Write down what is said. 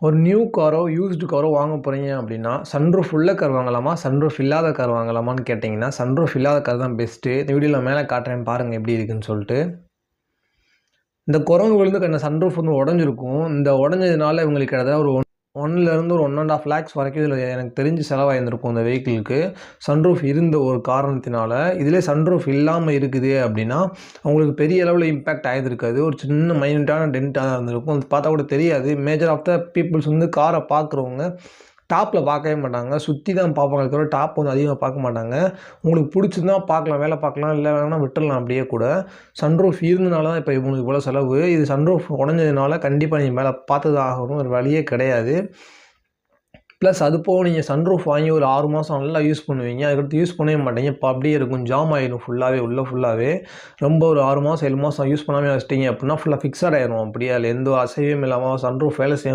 ஒரு நியூ காரோ, யூஸ்டு காரோ வாங்க போகிறீங்க அப்படின்னா, சன்ரூஃப் உள்ள கார் வாங்கலாமா? சன்ரூஃப் இல்லாத கார் வாங்கலாமான்னு கேட்டிங்கன்னா, சன்ரூஃப் இல்லாத கார் தான் பெஸ்ட்டு. இந்த வீடியோவில் மேலே காட்டுறேன் பாருங்கள் எப்படி இருக்குன்னு சொல்லிட்டு. இந்த குரங்கு விழுந்து இந்த சன்ரூஃப் வந்து உடஞ்சிருக்கும். இந்த உடஞ்சதுனால இவங்களுக்கு கிட்டத்தட்ட ஒரு 1லேருந்து ஒரு 1.5 லேக்ஸ் வரைக்கும் இதில் எனக்கு தெரிஞ்சு செலவாயிருந்திருக்கும் இந்த வெஹிக்கிளுக்கு. சன்ரூஃப் இருந்த ஒரு காரணத்தினால. இதிலே சன்ரூஃப் இல்லாமல் இருக்குது அப்படின்னா, அவங்களுக்கு பெரிய அளவில் இம்பேக்ட் ஆகியிருக்காது. ஒரு சின்ன மைன்யூட்டான டென்ட்டாக தான் இருந்திருக்கும். அது பார்த்தா கூட தெரியாது. மேஜர் ஆஃப் த பீப்புள்ஸ் வந்து காரை பார்க்குறவங்க டாப்பில் பார்க்கவே மாட்டாங்க. சுற்றி தான் பார்ப்பாங்க. தவிர டாப் வந்து அதிகமாக பார்க்க மாட்டாங்க. உங்களுக்கு பிடிச்சிருந்தா பார்க்கலாம், வேலை பார்க்கலாம், இல்லை வேணா விட்டுடலாம் அப்படியே கூட. சன்ரூஃப் இருந்தனால தான் இப்போ உங்களுக்கு இவ்வளோ செலவு. இது சன்ரூஃப் உடஞ்சதுனால கண்டிப்பாக நீங்கள் மேலே பார்த்து தான் ஆகணும். ஒரு வழியே கிடையாது. ப்ளஸ் அது போக நீங்கள் சன்ரூஃப் வாங்கி ஒரு 6 மாதம் நல்லா யூஸ் பண்ணுவீங்க. அதுக்கடுத்து யூஸ் பண்ணவே மாட்டீங்க. இப்போ அப்படியே இருக்கும். ஜாம் ஆகிடும் ஃபுல்லாகவே, உள்ளே ஃபுல்லாகவே. ரொம்ப ஒரு 6 மாதம் 7 மாதம் யூஸ் பண்ணாமல் வச்சிட்டிங்க அப்படின்னா ஃபுல்லாக ஃபிக்ஸட் ஆயிரும். அப்படியே அதில் எந்த அசைவும் இல்லாமல் சன்ரூஃப் வேலை செய்யும்